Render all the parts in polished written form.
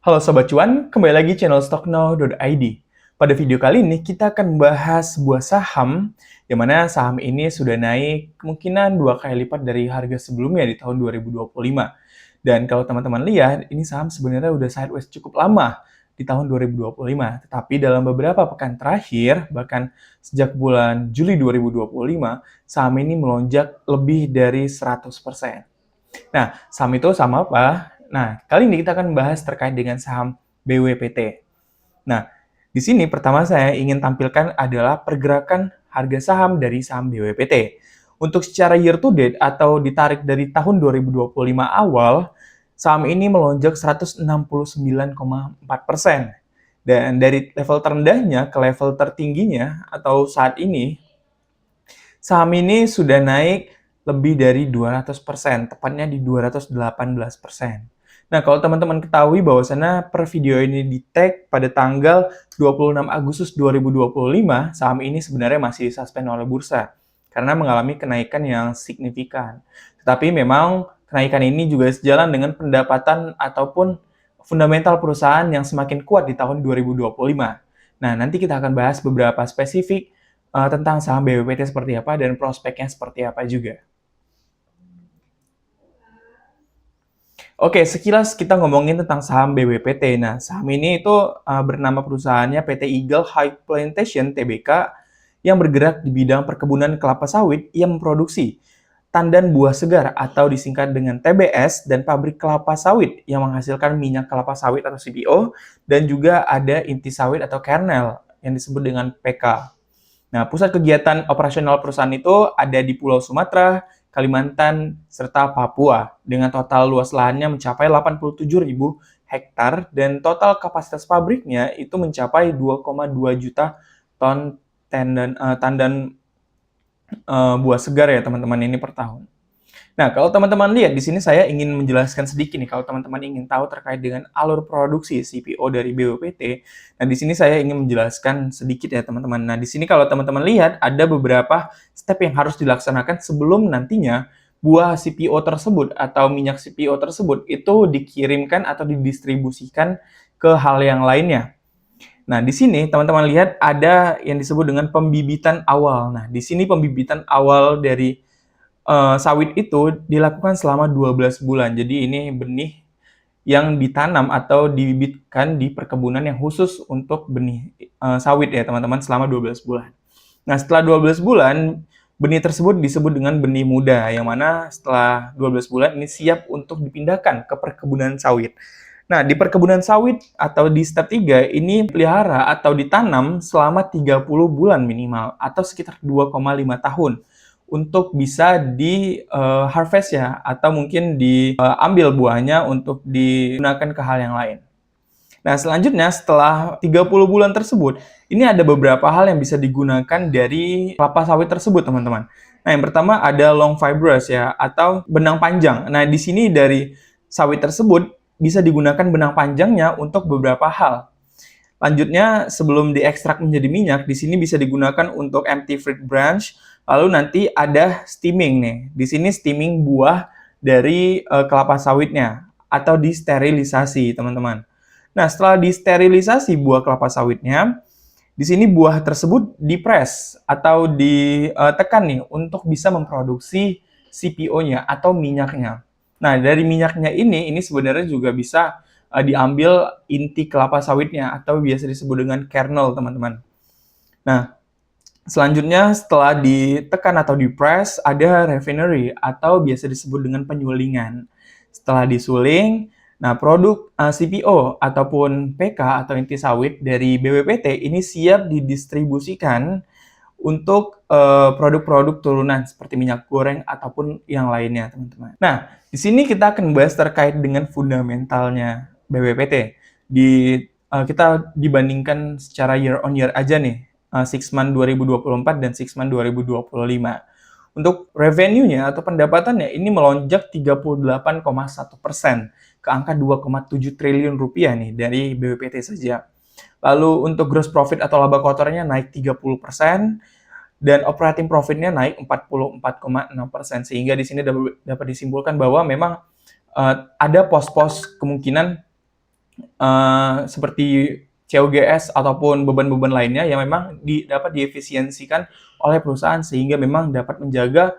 Halo Sobat Cuan, kembali lagi channel stocknow.id. Pada video kali ini kita akan membahas sebuah saham yang mana saham ini sudah naik kemungkinan 2 kali lipat dari harga sebelumnya di tahun 2025. Dan kalau teman-teman lihat, ini saham sebenarnya udah sideways cukup lama di tahun 2025. Tetapi dalam beberapa pekan terakhir, bahkan sejak bulan Juli 2025, saham ini melonjak lebih dari 100%. Nah, saham itu sama apa? Nah, kali ini kita akan membahas terkait dengan saham BWPT. Nah, di sini pertama saya ingin tampilkan adalah pergerakan harga saham dari saham BWPT. Untuk secara year to date atau ditarik dari tahun 2025 awal, saham ini melonjak 169,4%. Dan dari level terendahnya ke level tertingginya atau saat ini, saham ini sudah naik lebih dari 200%, tepatnya di 218%. Nah, kalau teman-teman ketahui bahwasannya per video ini di-tag pada tanggal 26 Agustus 2025, saham ini sebenarnya masih suspend oleh bursa karena mengalami kenaikan yang signifikan. Tetapi memang kenaikan ini juga sejalan dengan pendapatan ataupun fundamental perusahaan yang semakin kuat di tahun 2025. Nah, nanti kita akan bahas beberapa spesifik tentang saham BWPT seperti apa dan prospeknya seperti apa juga. Oke, sekilas kita ngomongin tentang saham BWPT. Nah, saham ini itu bernama perusahaannya PT Eagle High Plantation Tbk yang bergerak di bidang perkebunan kelapa sawit yang memproduksi tandan buah segar atau disingkat dengan TBS dan pabrik kelapa sawit yang menghasilkan minyak kelapa sawit atau CPO dan juga ada inti sawit atau kernel yang disebut dengan PK. Nah, pusat kegiatan operasional perusahaan itu ada di Pulau Sumatera, Kalimantan, serta Papua, dengan total luas lahannya mencapai 87.000 hektar dan total kapasitas pabriknya itu mencapai 2,2 juta ton tandan buah segar ya teman-teman ini per tahun. Nah, kalau teman-teman lihat di sini saya ingin menjelaskan sedikit nih kalau teman-teman ingin tahu terkait dengan alur produksi CPO dari BWPT. Nah, di sini saya ingin menjelaskan sedikit ya teman-teman. Nah, di sini kalau teman-teman lihat ada beberapa step yang harus dilaksanakan sebelum nantinya buah CPO tersebut atau minyak CPO tersebut itu dikirimkan atau didistribusikan ke hal yang lainnya. Nah, di sini teman-teman lihat ada yang disebut dengan pembibitan awal. Nah, di sini pembibitan awal dari sawit itu dilakukan selama 12 bulan. Jadi ini benih yang ditanam atau dibibitkan di perkebunan yang khusus untuk benih sawit ya teman-teman selama 12 bulan. Nah, setelah 12 bulan, benih tersebut disebut dengan benih muda, yang mana setelah 12 bulan ini siap untuk dipindahkan ke perkebunan sawit. Nah, di perkebunan sawit atau di step 3 ini pelihara atau ditanam selama 30 bulan minimal atau sekitar 2,5 tahun untuk bisa di harvest ya atau mungkin diambil buahnya untuk digunakan ke hal yang lain. Nah, selanjutnya setelah 30 bulan tersebut, ini ada beberapa hal yang bisa digunakan dari kelapa sawit tersebut, teman-teman. Nah, yang pertama ada long fibrous ya atau benang panjang. Nah, di sini dari sawit tersebut bisa digunakan benang panjangnya untuk beberapa hal. Lanjutnya, sebelum diekstrak menjadi minyak, di sini bisa digunakan untuk empty fruit branch. Lalu nanti ada steaming nih. Di sini steaming buah dari kelapa sawitnya atau disterilisasi, teman-teman. Nah, setelah disterilisasi buah kelapa sawitnya, di sini buah tersebut dipres atau ditekan nih untuk bisa memproduksi CPO-nya atau minyaknya. Nah, dari minyaknya ini sebenarnya juga bisa diambil inti kelapa sawitnya atau biasa disebut dengan kernel, teman-teman. Nah, selanjutnya setelah ditekan atau dipres ada refinery atau biasa disebut dengan penyulingan. Setelah disuling, nah produk CPO ataupun PK atau inti sawit dari BWPT ini siap didistribusikan untuk produk-produk turunan seperti minyak goreng ataupun yang lainnya, teman-teman. Nah, di sini kita akan membahas terkait dengan fundamentalnya BWPT. Kita dibandingkan secara year on year aja nih, 6 month 2024 dan 6 month 2025. Untuk revenue-nya atau pendapatannya ini melonjak 38,1% ke angka 2,7 triliun rupiah nih dari BWPT saja. Lalu untuk gross profit atau laba kotornya naik 30% dan operating profit-nya naik 44,6%, sehingga di sini dapat disimpulkan bahwa memang ada pos-pos kemungkinan seperti COGS ataupun beban-beban lainnya yang memang dapat diefisiensikan oleh perusahaan sehingga memang dapat menjaga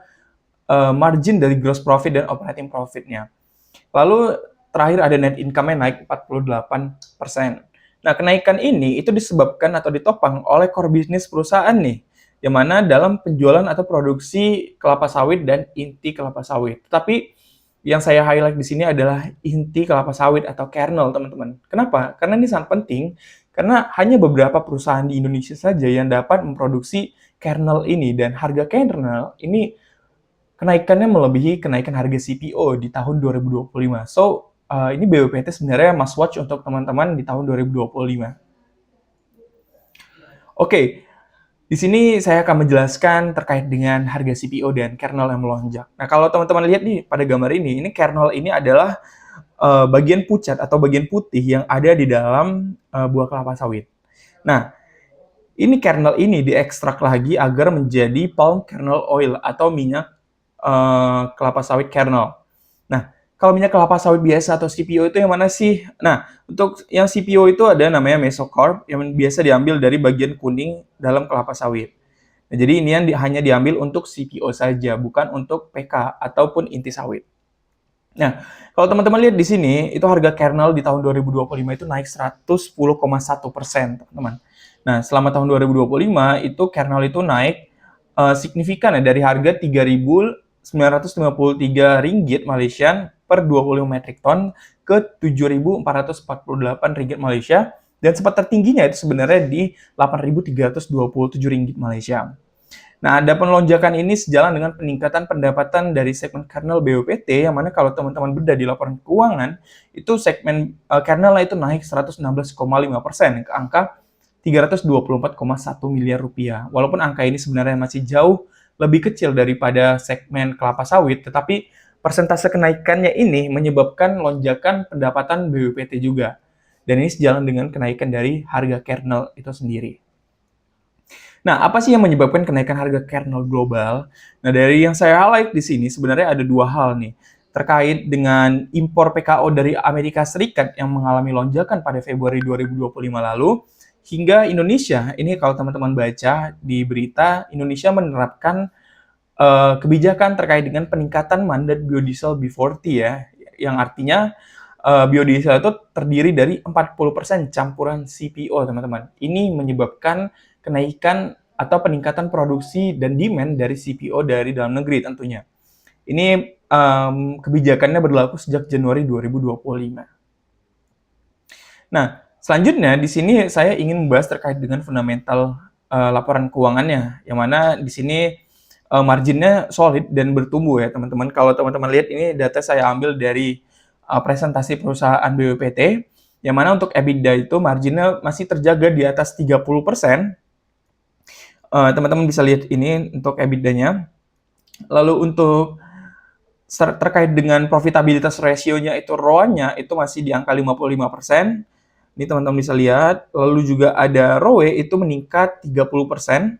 margin dari gross profit dan operating profit-nya. Lalu terakhir ada net income-nya naik 48%. Nah, kenaikan ini itu disebabkan atau ditopang oleh core business perusahaan nih, yang mana dalam penjualan atau produksi kelapa sawit dan inti kelapa sawit. Tetapi yang saya highlight di sini adalah inti kelapa sawit atau kernel, teman-teman. Kenapa? Karena ini sangat penting, karena hanya beberapa perusahaan di Indonesia saja yang dapat memproduksi kernel ini, dan harga kernel ini kenaikannya melebihi kenaikan harga CPO di tahun 2025. So, ini BWPT sebenarnya must watch untuk teman-teman di tahun 2025. Oke, di sini saya akan menjelaskan terkait dengan harga CPO dan kernel yang melonjak. Nah, kalau teman-teman lihat nih pada gambar ini kernel ini adalah bagian pucat atau bagian putih yang ada di dalam buah kelapa sawit. Nah, ini kernel ini diekstrak lagi agar menjadi palm kernel oil atau minyak kelapa sawit kernel. Nah, kalau minyak kelapa sawit biasa atau CPO itu yang mana sih? Nah, untuk yang CPO itu ada namanya mesocarp yang biasa diambil dari bagian kuning dalam kelapa sawit. Nah, jadi ini yang hanya diambil untuk CPO saja, bukan untuk PK ataupun inti sawit. Nah, kalau teman-teman lihat di sini, itu harga kernel di tahun 2025 itu naik 110,1%, teman-teman. Nah, selama tahun 2025 itu kernel itu naik signifikan ya, dari harga 3.953 ringgit Malaysian per 25 metrik ton ke 7.448 ringgit Malaysia, dan sempat tertingginya itu sebenarnya di 8.327 ringgit Malaysia. Nah, ada lonjakan ini sejalan dengan peningkatan pendapatan dari segmen kernel BWPT, yang mana kalau teman-teman bedah di laporan keuangan, itu segmen kernel itu naik 116,5% ke angka 324,1 miliar rupiah. Walaupun angka ini sebenarnya masih jauh lebih kecil daripada segmen kelapa sawit, tetapi persentase kenaikannya ini menyebabkan lonjakan pendapatan BWPT juga. Dan ini sejalan dengan kenaikan dari harga kernel itu sendiri. Nah, apa sih yang menyebabkan kenaikan harga kernel global? Nah, dari yang saya highlight di sini sebenarnya ada dua hal nih. Terkait dengan impor PKO dari Amerika Serikat yang mengalami lonjakan pada Februari 2025 lalu, hingga Indonesia, ini kalau teman-teman baca di berita, Indonesia menerapkan kebijakan terkait dengan peningkatan mandat biodiesel B40 ya, yang artinya biodiesel itu terdiri dari 40% campuran CPO, teman-teman. Ini menyebabkan kenaikan atau peningkatan produksi dan demand dari CPO dari dalam negeri tentunya. Ini kebijakannya berlaku sejak Januari 2025. Nah, selanjutnya di sini saya ingin membahas terkait dengan fundamental laporan keuangannya, yang mana di sini marginnya solid dan bertumbuh ya, teman-teman. Kalau teman-teman lihat ini data saya ambil dari presentasi perusahaan BWPT, yang mana untuk EBITDA itu marginnya masih terjaga di atas 30%. Teman-teman bisa lihat ini untuk EBITDA-nya. Lalu untuk terkait dengan profitabilitas rasionya itu ROA-nya itu masih di angka 55%. Ini teman-teman bisa lihat. Lalu juga ada ROE itu meningkat 30%.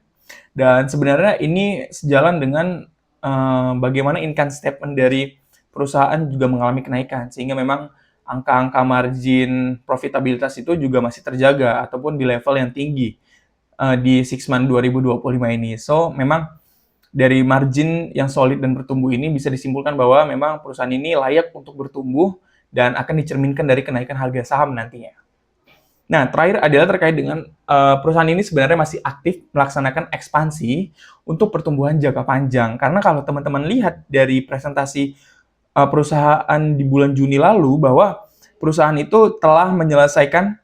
Dan sebenarnya ini sejalan dengan bagaimana income statement dari perusahaan juga mengalami kenaikan. Sehingga memang angka-angka margin profitabilitas itu juga masih terjaga ataupun di level yang tinggi di 6 month 2025 ini. So, memang dari margin yang solid dan bertumbuh ini bisa disimpulkan bahwa memang perusahaan ini layak untuk bertumbuh dan akan dicerminkan dari kenaikan harga saham nantinya. Nah, terakhir adalah terkait dengan perusahaan ini sebenarnya masih aktif melaksanakan ekspansi untuk pertumbuhan jangka panjang. Karena kalau teman-teman lihat dari presentasi perusahaan di bulan Juni lalu, bahwa perusahaan itu telah menyelesaikan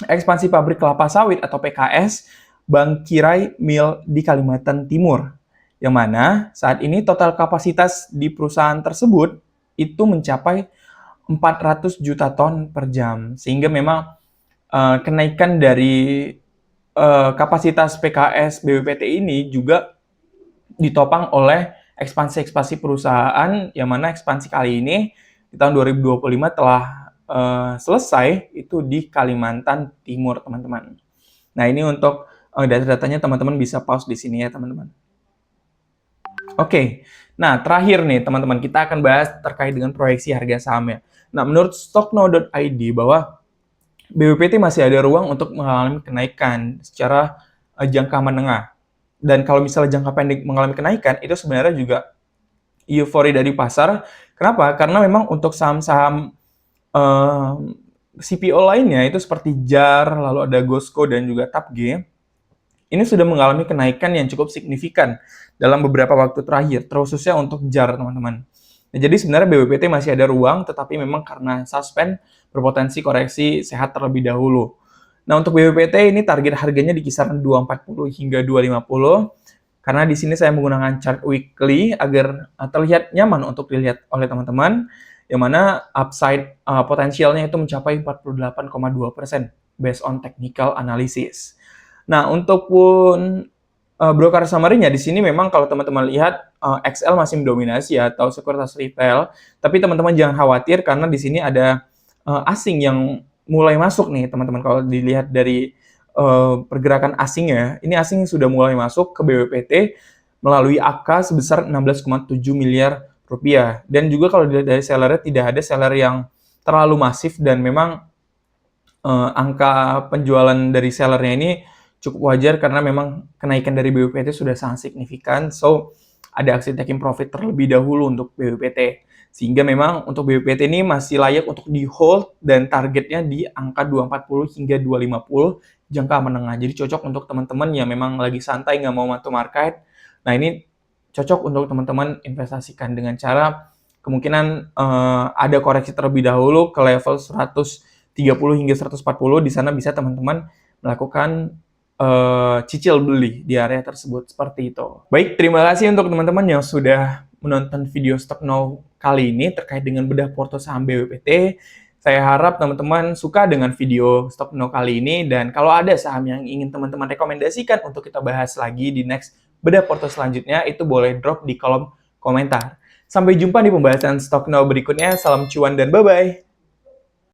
ekspansi pabrik kelapa sawit atau PKS Bangkirai Mill di Kalimantan Timur, yang mana saat ini total kapasitas di perusahaan tersebut itu mencapai 400 juta ton per jam, sehingga memang kenaikan dari kapasitas PKS BWPT ini juga ditopang oleh ekspansi-ekspansi perusahaan, yang mana ekspansi kali ini di tahun 2025 telah selesai itu di Kalimantan Timur, teman-teman. Nah, ini untuk data-datanya teman-teman bisa pause di sini ya, teman-teman. Oke, nah terakhir nih teman-teman, kita akan bahas terkait dengan proyeksi harga sahamnya. Nah, menurut stocknow.id bahwa BWPT masih ada ruang untuk mengalami kenaikan secara jangka menengah. Dan kalau misalnya jangka pendek mengalami kenaikan, itu sebenarnya juga euforia dari pasar. Kenapa? Karena memang untuk saham-saham CPO lainnya itu seperti JAR, lalu ada GOSCO dan juga TAPG, ini sudah mengalami kenaikan yang cukup signifikan dalam beberapa waktu terakhir, terkhususnya untuk JAR, teman-teman. Nah, jadi sebenarnya BWPT masih ada ruang, tetapi memang karena suspend berpotensi koreksi sehat terlebih dahulu. Nah, untuk BWPT ini target harganya di kisaran 240 hingga 250, karena di sini saya menggunakan chart weekly agar terlihat nyaman untuk dilihat oleh teman-teman, yang mana upside potensialnya itu mencapai 48,2% based on technical analysis. Nah, untuk pun broker summary-nya di sini memang kalau teman-teman lihat XL masih mendominasi atau sekuritas retail, tapi teman-teman jangan khawatir karena di sini ada asing yang mulai masuk nih, teman-teman. Kalau dilihat dari pergerakan asingnya, ini asing sudah mulai masuk ke BWPT melalui AK sebesar 16,7 miliar rupiah. Dan juga kalau dilihat dari sellernya, tidak ada seller yang terlalu masif dan memang angka penjualan dari sellernya ini cukup wajar karena memang kenaikan dari BWPT sudah sangat signifikan. So, ada aksi taking profit terlebih dahulu untuk BWPT. Sehingga memang untuk BWPT ini masih layak untuk di hold dan targetnya di angka 240 hingga 250 jangka menengah. Jadi cocok untuk teman-teman yang memang lagi santai nggak mau mantu market. Nah, ini cocok untuk teman-teman investasikan dengan cara kemungkinan ada koreksi terlebih dahulu ke level 130 hingga 140. Di sana bisa teman-teman melakukan cicil beli di area tersebut, seperti itu. Baik, terima kasih untuk teman-teman yang sudah menonton video Stock Now kali ini terkait dengan bedah porto saham BWPT. Saya harap teman-teman suka dengan video Stock Now kali ini, dan kalau ada saham yang ingin teman-teman rekomendasikan untuk kita bahas lagi di next bedah porto selanjutnya, itu boleh drop di kolom komentar. Sampai jumpa di pembahasan Stock Now berikutnya. Salam cuan dan bye-bye!